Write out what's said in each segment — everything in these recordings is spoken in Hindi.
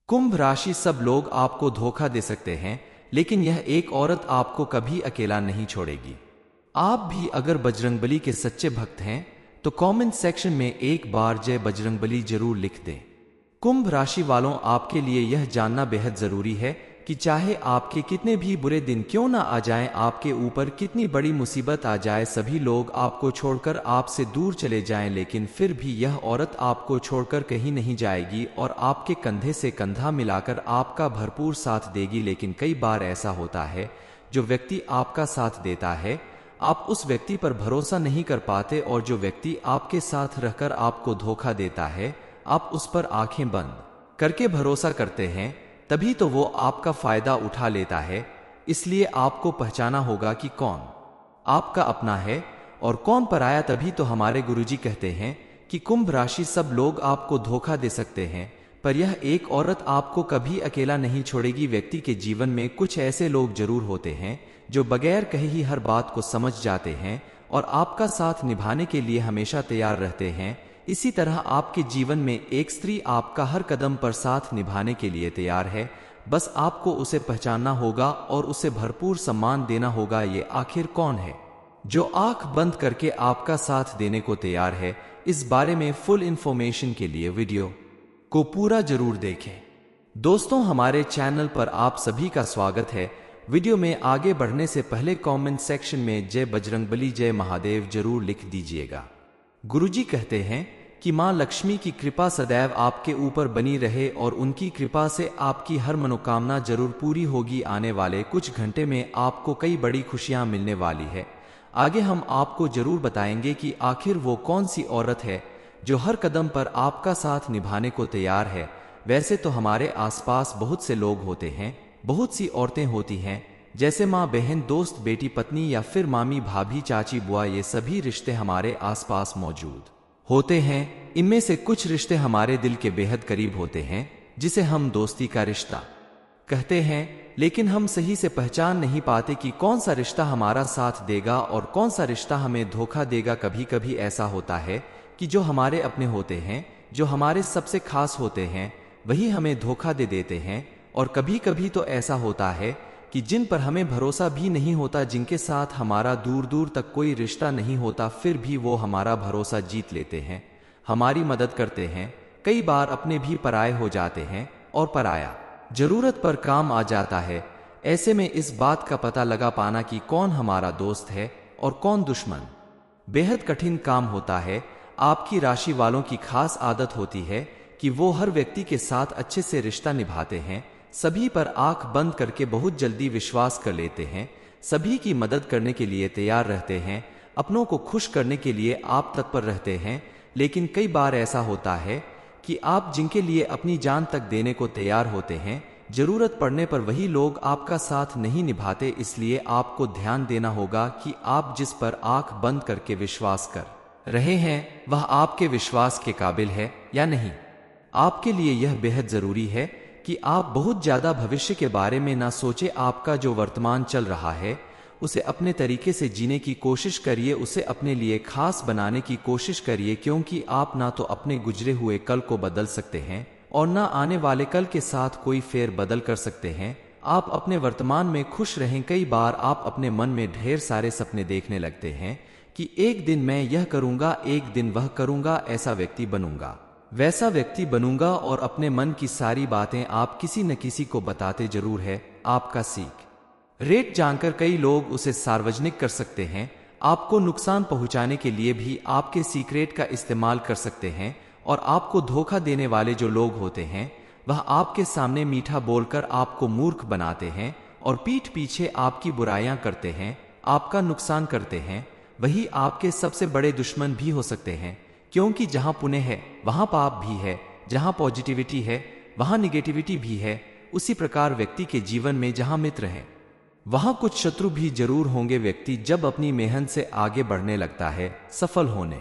कुंभ राशि सब लोग आपको धोखा दे सकते हैं, लेकिन यह एक औरत आपको कभी अकेला नहीं छोड़ेगी। आप भी अगर बजरंगबली के सच्चे भक्त हैं तो कमेंट सेक्शन में एक बार जय बजरंगबली जरूर लिख दें। कुंभ राशि वालों, आपके लिए यह जानना बेहद जरूरी है कि चाहे आपके कितने भी बुरे दिन क्यों ना आ जाएं, आपके ऊपर कितनी बड़ी मुसीबत आ जाए, सभी लोग आपको छोड़कर आपसे दूर चले जाएं, लेकिन फिर भी यह औरत आपको छोड़कर कहीं नहीं जाएगी और आपके कंधे से कंधा मिलाकर आपका भरपूर साथ देगी। लेकिन कई बार ऐसा होता है, जो व्यक्ति आपका साथ देता है आप उस व्यक्ति पर भरोसा नहीं कर पाते, और जो व्यक्ति आपके साथ रहकर आपको धोखा देता है आप उस पर आंखें बंद करके भरोसा करते हैं, तभी तो वो आपका फायदा उठा लेता है। इसलिए आपको पहचाना होगा कि कौन आपका अपना है और कौन पराया। तभी तो हमारे गुरुजी कहते हैं कि कुंभ राशि सब लोग आपको धोखा दे सकते हैं, पर यह एक औरत आपको कभी अकेला नहीं छोड़ेगी। व्यक्ति के जीवन में कुछ ऐसे लोग जरूर होते हैं जो बगैर कहे ही हर बात को समझ जाते हैं और आपका साथ निभाने के लिए हमेशा तैयार रहते हैं। इसी तरह आपके जीवन में एक स्त्री आपका हर कदम पर साथ निभाने के लिए तैयार है, बस आपको उसे पहचानना होगा और उसे भरपूर सम्मान देना होगा। ये आखिर कौन है जो आंख बंद करके आपका साथ देने को तैयार है? इस बारे में फुल इंफॉर्मेशन के लिए वीडियो को पूरा जरूर देखें। दोस्तों, हमारे चैनल पर आप सभी का स्वागत है। वीडियो में आगे बढ़ने से पहले कमेंट सेक्शन में जय बजरंगबली जय महादेव जरूर लिख दीजिएगा। गुरुजी कहते हैं कि मां लक्ष्मी की कृपा सदैव आपके ऊपर बनी रहे और उनकी कृपा से आपकी हर मनोकामना जरूर पूरी होगी। आने वाले कुछ घंटे में आपको कई बड़ी खुशियां मिलने वाली है। आगे हम आपको जरूर बताएंगे कि आखिर वो कौन सी औरत है जो हर कदम पर आपका साथ निभाने को तैयार है। वैसे तो हमारे आसपास बहुत से लोग होते हैं, बहुत सी औरतें होती हैं, जैसे माँ, बहन, दोस्त, बेटी, पत्नी या फिर मामी, भाभी, चाची, बुआ। ये सभी रिश्ते हमारे आसपास मौजूद होते हैं। इनमें से कुछ रिश्ते हमारे दिल के बेहद करीब होते हैं, जिसे हम दोस्ती का रिश्ता कहते हैं, लेकिन हम सही से पहचान नहीं पाते कि कौन सा रिश्ता हमारा साथ देगा और कौन सा रिश्ता हमें धोखा देगा। कभी कभी ऐसा होता है कि जो हमारे अपने होते हैं, जो हमारे सबसे खास होते हैं, वही हमें धोखा दे देते हैं। और कभी कभी तो ऐसा होता है कि जिन पर हमें भरोसा भी नहीं होता, जिनके साथ हमारा दूर दूर तक कोई रिश्ता नहीं होता, फिर भी वो हमारा भरोसा जीत लेते हैं, हमारी मदद करते हैं। कई बार अपने भी पराये हो जाते हैं और पराया जरूरत पर काम आ जाता है। ऐसे में इस बात का पता लगा पाना कि कौन हमारा दोस्त है और कौन दुश्मन, बेहद कठिन काम होता है। आपकी राशि वालों की खास आदत होती है कि वो हर व्यक्ति के साथ अच्छे से रिश्ता निभाते हैं, सभी पर आंख बंद करके बहुत जल्दी विश्वास कर लेते हैं, सभी की मदद करने के लिए तैयार रहते हैं, अपनों को खुश करने के लिए आप तत्पर रहते हैं। लेकिन कई बार ऐसा होता है कि आप जिनके लिए अपनी जान तक देने को तैयार होते हैं, जरूरत पड़ने पर वही लोग आपका साथ नहीं निभाते। इसलिए आपको ध्यान देना होगा कि आप जिस पर आंख बंद करके विश्वास कर रहे हैं वह आपके विश्वास के काबिल है या नहीं। आपके लिए यह बेहद जरूरी है कि आप बहुत ज्यादा भविष्य के बारे में ना सोचें। आपका जो वर्तमान चल रहा है उसे अपने तरीके से जीने की कोशिश करिए, उसे अपने लिए खास बनाने की कोशिश करिए, क्योंकि आप ना तो अपने गुजरे हुए कल को बदल सकते हैं और ना आने वाले कल के साथ कोई फेर बदल कर सकते हैं। आप अपने वर्तमान में खुश रहें। कई बार आप अपने मन में ढेर सारे सपने देखने लगते हैं कि एक दिन मैं यह करूंगा, एक दिन वह करूंगा, ऐसा व्यक्ति बनूंगा, वैसा व्यक्ति बनूंगा, और अपने मन की सारी बातें आप किसी न किसी को बताते जरूर है। आपका सीख रेट जानकर कई लोग उसे सार्वजनिक कर सकते हैं। आपको नुकसान पहुंचाने के लिए भी आपके सीक्रेट का इस्तेमाल कर सकते हैं। और आपको धोखा देने वाले जो लोग होते हैं वह आपके सामने मीठा बोलकर आपको मूर्ख बनाते हैं और पीठ पीछे आपकी बुराइयां करते हैं, आपका नुकसान करते हैं। वही आपके सबसे बड़े दुश्मन भी हो सकते हैं, क्योंकि जहां पुण्य है वहां पाप भी है, जहां पॉजिटिविटी है वहां निगेटिविटी भी है। उसी प्रकार व्यक्ति के जीवन में जहां मित्र हैं वहां कुछ शत्रु भी जरूर होंगे। व्यक्ति जब अपनी मेहनत से आगे बढ़ने लगता है, सफल होने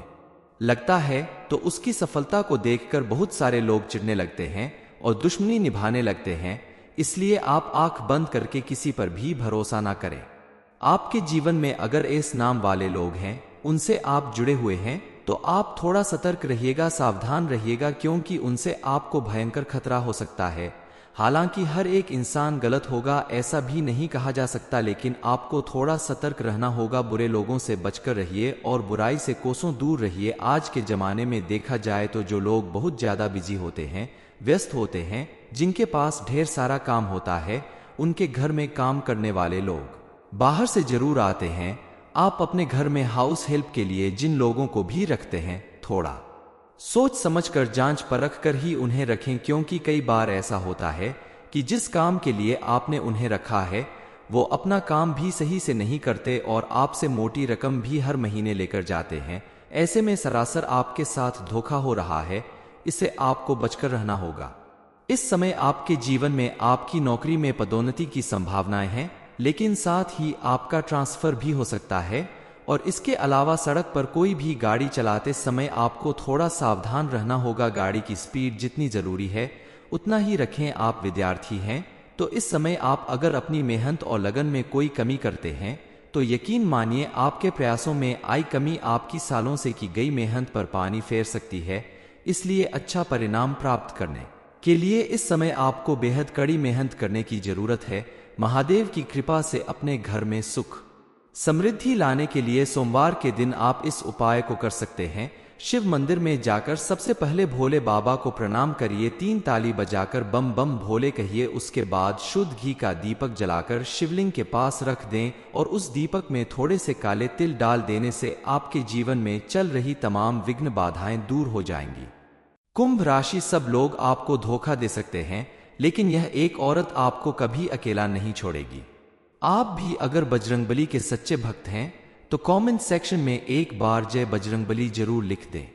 लगता है, तो उसकी सफलता को देखकर बहुत सारे लोग चिढ़ने लगते हैं और दुश्मनी निभाने लगते हैं। इसलिए आप आंख बंद करके किसी पर भी भरोसा ना करें। आपके जीवन में अगर इस नाम वाले लोग हैं, उनसे आप जुड़े हुए हैं, तो आप थोड़ा सतर्क रहिएगा, सावधान रहिएगा, क्योंकि उनसे आपको भयंकर खतरा हो सकता है। हालांकि हर एक इंसान गलत होगा ऐसा भी नहीं कहा जा सकता, लेकिन आपको थोड़ा सतर्क रहना होगा। बुरे लोगों से बचकर रहिए और बुराई से कोसों दूर रहिए। आज के जमाने में देखा जाए तो जो लोग बहुत ज्यादा बिजी होते हैं, व्यस्त होते हैं, जिनके पास ढेर सारा काम होता है, उनके घर में काम करने वाले लोग बाहर से जरूर आते हैं। आप अपने घर में हाउस हेल्प के लिए जिन लोगों को भी रखते हैं, थोड़ा सोच समझकर जांच परख कर ही उन्हें रखें, क्योंकि कई बार ऐसा होता है कि जिस काम के लिए आपने उन्हें रखा है वो अपना काम भी सही से नहीं करते और आपसे मोटी रकम भी हर महीने लेकर जाते हैं। ऐसे में सरासर आपके साथ धोखा हो रहा है, इससे आपको बचकर रहना होगा। इस समय आपके जीवन में आपकी नौकरी में पदोन्नति की संभावनाएं हैं, लेकिन साथ ही आपका ट्रांसफर भी हो सकता है। और इसके अलावा सड़क पर कोई भी गाड़ी चलाते समय आपको थोड़ा सावधान रहना होगा। गाड़ी की स्पीड जितनी जरूरी है उतना ही रखें। आप विद्यार्थी हैं तो इस समय आप अगर अपनी मेहनत और लगन में कोई कमी करते हैं तो यकीन मानिए आपके प्रयासों में आई कमी आपकी सालों से की गई मेहनत पर पानी फेर सकती है। इसलिए अच्छा परिणाम प्राप्त करने के लिए इस समय आपको बेहद कड़ी मेहनत करने की जरूरत है। महादेव की कृपा से अपने घर में सुख समृद्धि लाने के लिए सोमवार के दिन आप इस उपाय को कर सकते हैं। शिव मंदिर में जाकर सबसे पहले भोले बाबा को प्रणाम करिए, 3 ताली बजाकर बम बम भोले कहिए। उसके बाद शुद्ध घी का दीपक जलाकर शिवलिंग के पास रख दें और उस दीपक में थोड़े से काले तिल डाल देने से आपके जीवन में चल रही तमाम विघ्न बाधाएं दूर हो जाएंगी। कुंभ राशि, सब लोग आपको धोखा दे सकते हैं, लेकिन यह एक औरत आपको कभी अकेला नहीं छोड़ेगी। आप भी अगर बजरंगबली के सच्चे भक्त हैं तो कमेंट सेक्शन में एक बार जय बजरंगबली जरूर लिख दें।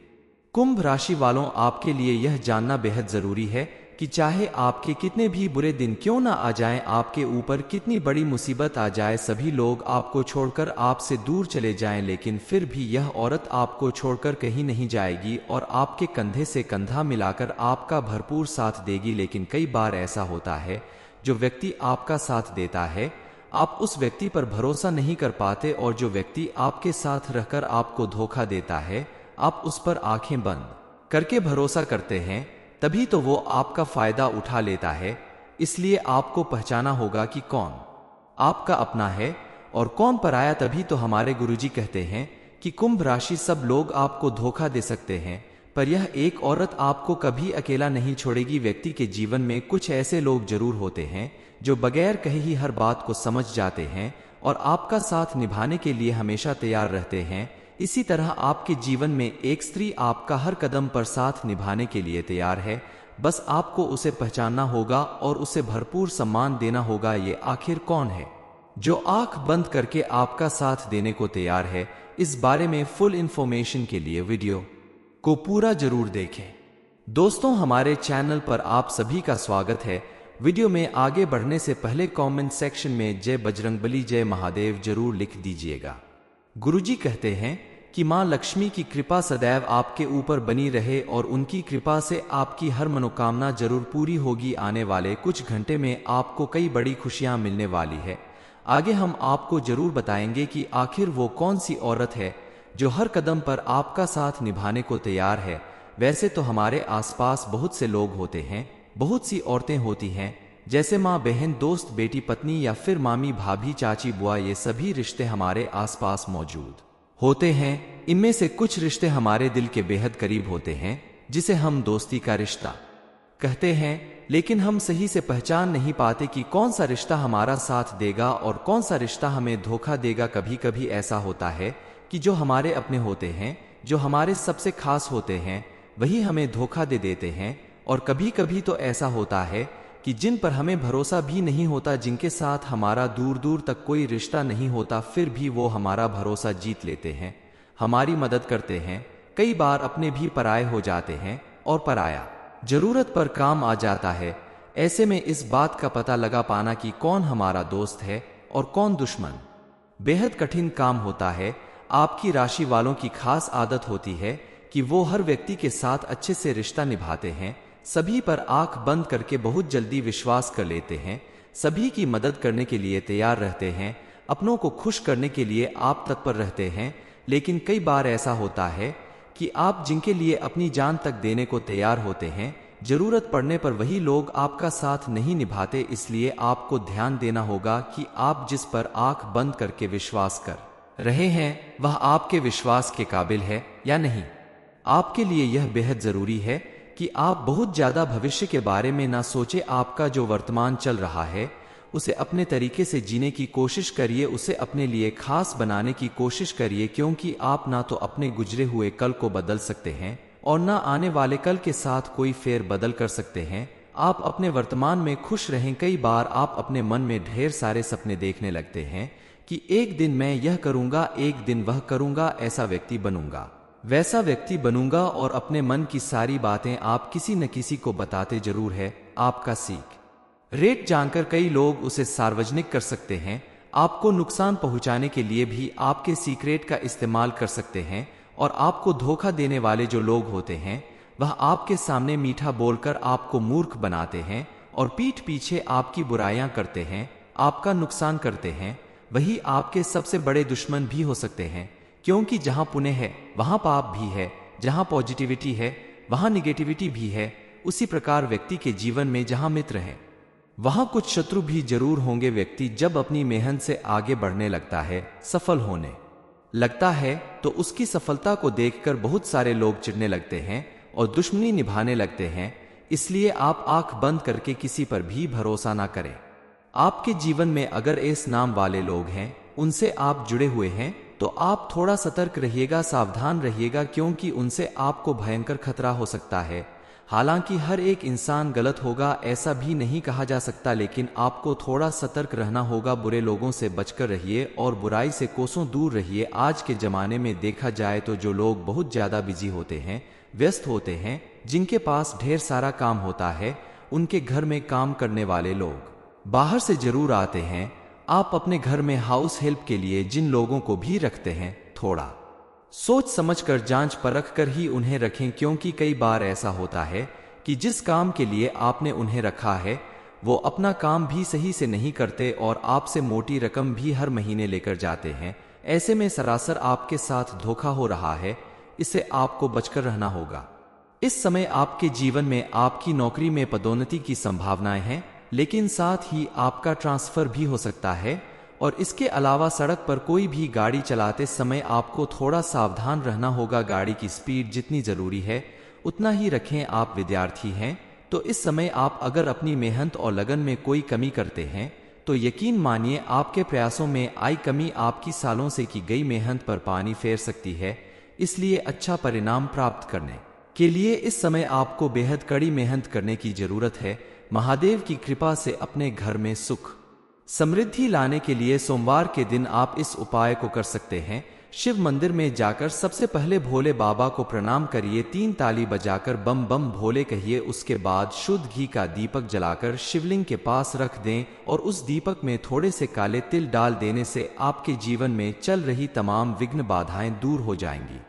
कुंभ राशि वालों, आपके लिए यह जानना बेहद जरूरी है कि चाहे आपके कितने भी बुरे दिन क्यों ना आ जाएं, आपके ऊपर कितनी बड़ी मुसीबत आ जाए, सभी लोग आपको छोड़कर आपसे दूर चले जाएं, लेकिन फिर भी यह औरत आपको छोड़कर कहीं नहीं जाएगी और आपके कंधे से कंधा मिलाकर आपका भरपूर साथ देगी। लेकिन कई बार ऐसा होता है, जो व्यक्ति आपका साथ देता है आप उस व्यक्ति पर भरोसा नहीं कर पाते, और जो व्यक्ति आपके साथ रहकर आपको धोखा देता है आप उस पर आंखें बंद करके भरोसा करते हैं, तभी तो वो आपका फायदा उठा लेता है। इसलिए आपको पहचाना होगा कि कौन आपका अपना है और कौन पराया। तभी तो हमारे गुरुजी कहते हैं कि कुंभ राशि, सब लोग आपको धोखा दे सकते हैं पर यह एक औरत आपको कभी अकेला नहीं छोड़ेगी। व्यक्ति के जीवन में कुछ ऐसे लोग जरूर होते हैं जो बगैर कहे ही हर बात को समझ जाते हैं और आपका साथ निभाने के लिए हमेशा तैयार रहते हैं। इसी तरह आपके जीवन में एक स्त्री आपका हर कदम पर साथ निभाने के लिए तैयार है, बस आपको उसे पहचानना होगा और उसे भरपूर सम्मान देना होगा। ये आखिर कौन है जो आंख बंद करके आपका साथ देने को तैयार है? इस बारे में फुल इंफॉर्मेशन के लिए वीडियो को पूरा जरूर देखें। दोस्तों, हमारे चैनल पर आप सभी का स्वागत है। वीडियो में आगे बढ़ने से पहले कमेंट सेक्शन में जय बजरंगबली, जय महादेव जरूर लिख दीजिएगा। गुरुजी कहते हैं कि मां लक्ष्मी की कृपा सदैव आपके ऊपर बनी रहे और उनकी कृपा से आपकी हर मनोकामना जरूर पूरी होगी। आने वाले कुछ घंटे में आपको कई बड़ी खुशियां मिलने वाली है। आगे हम आपको जरूर बताएंगे कि आखिर वो कौन सी औरत है जो हर कदम पर आपका साथ निभाने को तैयार है। वैसे तो हमारे आसपास बहुत से लोग होते हैं, बहुत सी औरतें होती हैं, जैसे माँ, बहन, दोस्त, बेटी, पत्नी या फिर मामी, भाभी, चाची, बुआ। ये सभी रिश्ते हमारे आसपास मौजूद होते हैं। इनमें से कुछ रिश्ते हमारे दिल के बेहद करीब होते हैं, जिसे हम दोस्ती का रिश्ता कहते हैं, लेकिन हम सही से पहचान नहीं पाते कि कौन सा रिश्ता हमारा साथ देगा और कौन सा रिश्ता हमें धोखा देगा। कभी कभी ऐसा होता है कि जो हमारे अपने होते हैं, जो हमारे सबसे खास होते हैं, वही हमें धोखा दे देते हैं। और कभी कभी तो ऐसा होता है कि जिन पर हमें भरोसा भी नहीं होता, जिनके साथ हमारा दूर दूर तक कोई रिश्ता नहीं होता, फिर भी वो हमारा भरोसा जीत लेते हैं, हमारी मदद करते हैं। कई बार अपने भी पराये हो जाते हैं और पराया जरूरत पर काम आ जाता है। ऐसे में इस बात का पता लगा पाना कि कौन हमारा दोस्त है और कौन दुश्मन बेहद कठिन काम होता है। आपकी राशि वालों की खास आदत होती है कि वो हर व्यक्ति के साथ अच्छे से रिश्ता निभाते हैं, सभी पर आंख बंद करके बहुत जल्दी विश्वास कर लेते हैं, सभी की मदद करने के लिए तैयार रहते हैं, अपनों को खुश करने के लिए आप तत्पर रहते हैं। लेकिन कई बार ऐसा होता है कि आप जिनके लिए अपनी जान तक देने को तैयार होते हैं, जरूरत पड़ने पर वही लोग आपका साथ नहीं निभाते, इसलिए आपको ध्यान देना होगा कि आप जिस पर आंख बंद करके विश्वास कर रहे हैं वह आपके विश्वास के काबिल है या नहीं। आपके लिए यह बेहद जरूरी है कि आप बहुत ज्यादा भविष्य के बारे में ना सोचें। आपका जो वर्तमान चल रहा है उसे अपने तरीके से जीने की कोशिश करिए, उसे अपने लिए खास बनाने की कोशिश करिए, क्योंकि आप ना तो अपने गुजरे हुए कल को बदल सकते हैं और ना आने वाले कल के साथ कोई फेर बदल कर सकते हैं। आप अपने वर्तमान में खुश रहें। कई बार आप अपने मन में ढेर सारे सपने देखने लगते हैं कि एक दिन मैं यह करूंगा, एक दिन वह करूंगा, ऐसा व्यक्ति बनूंगा, वैसा व्यक्ति बनूंगा, और अपने मन की सारी बातें आप किसी न किसी को बताते जरूर है। आपका सीख रेट जानकर कई लोग उसे सार्वजनिक कर सकते हैं। आपको नुकसान पहुंचाने के लिए भी आपके सीक्रेट का इस्तेमाल कर सकते हैं, और आपको धोखा देने वाले जो लोग होते हैं वह आपके सामने मीठा बोलकर आपको मूर्ख बनाते हैं और पीठ पीछे आपकी बुराइयां करते हैं, आपका नुकसान करते हैं। वही आपके सबसे बड़े दुश्मन भी हो सकते हैं, क्योंकि जहां पुण्य है वहां पाप भी है, जहां पॉजिटिविटी है वहां निगेटिविटी भी है। उसी प्रकार व्यक्ति के जीवन में जहां मित्र हैं वहां कुछ शत्रु भी जरूर होंगे। व्यक्ति जब अपनी मेहनत से आगे बढ़ने लगता है, सफल होने लगता है, तो उसकी सफलता को देखकर बहुत सारे लोग चिढ़ने लगते हैं और दुश्मनी निभाने लगते हैं। इसलिए आप आंख बंद करके किसी पर भी भरोसा ना करें। आपके जीवन में अगर इस नाम वाले लोग हैं, उनसे आप जुड़े हुए हैं, तो आप थोड़ा सतर्क रहिएगा, सावधान रहिएगा, क्योंकि उनसे आपको भयंकर खतरा हो सकता है। हालांकि हर एक इंसान गलत होगा ऐसा भी नहीं कहा जा सकता, लेकिन आपको थोड़ा सतर्क रहना होगा। बुरे लोगों से बचकर रहिए और बुराई से कोसों दूर रहिए। आज के जमाने में देखा जाए तो जो लोग बहुत ज्यादा बिजी होते हैं, व्यस्त होते हैं, जिनके पास ढेर सारा काम होता है, उनके घर में काम करने वाले लोग बाहर से जरूर आते हैं। आप अपने घर में हाउस हेल्प के लिए जिन लोगों को भी रखते हैं, थोड़ा सोच समझकर जांच परख कर ही उन्हें रखें, क्योंकि कई बार ऐसा होता है कि जिस काम के लिए आपने उन्हें रखा है वो अपना काम भी सही से नहीं करते और आपसे मोटी रकम भी हर महीने लेकर जाते हैं। ऐसे में सरासर आपके साथ धोखा हो रहा है, इससे आपको बचकर रहना होगा। इस समय आपके जीवन में आपकी नौकरी में पदोन्नति की संभावनाएं हैं, लेकिन साथ ही आपका ट्रांसफर भी हो सकता है। और इसके अलावा सड़क पर कोई भी गाड़ी चलाते समय आपको थोड़ा सावधान रहना होगा। गाड़ी की स्पीड जितनी जरूरी है उतना ही रखें। आप विद्यार्थी हैं तो इस समय आप अगर अपनी मेहनत और लगन में कोई कमी करते हैं तो यकीन मानिए आपके प्रयासों में आई कमी आपकी सालों से की गई मेहनत पर पानी फेर सकती है। इसलिए अच्छा परिणाम प्राप्त करने के लिए इस समय आपको बेहद कड़ी मेहनत करने की जरूरत है। महादेव की कृपा से अपने घर में सुख समृद्धि लाने के लिए सोमवार के दिन आप इस उपाय को कर सकते हैं। शिव मंदिर में जाकर सबसे पहले भोले बाबा को प्रणाम करिए, 3 ताली बजाकर बम बम भोले कहिए। उसके बाद शुद्ध घी का दीपक जलाकर शिवलिंग के पास रख दें और उस दीपक में थोड़े से काले तिल डाल देने से आपके जीवन में चल रही तमाम विघ्न बाधाएं दूर हो जाएंगी।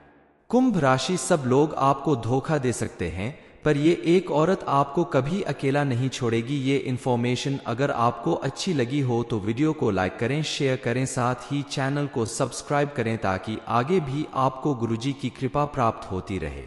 कुंभ राशि, सब लोग आपको धोखा दे सकते हैं, पर ये एक औरत आपको कभी अकेला नहीं छोड़ेगी। ये इन्फॉर्मेशन अगर आपको अच्छी लगी हो तो वीडियो को लाइक करें, शेयर करें, साथ ही चैनल को सब्सक्राइब करें ताकि आगे भी आपको गुरुजी की कृपा प्राप्त होती रहे।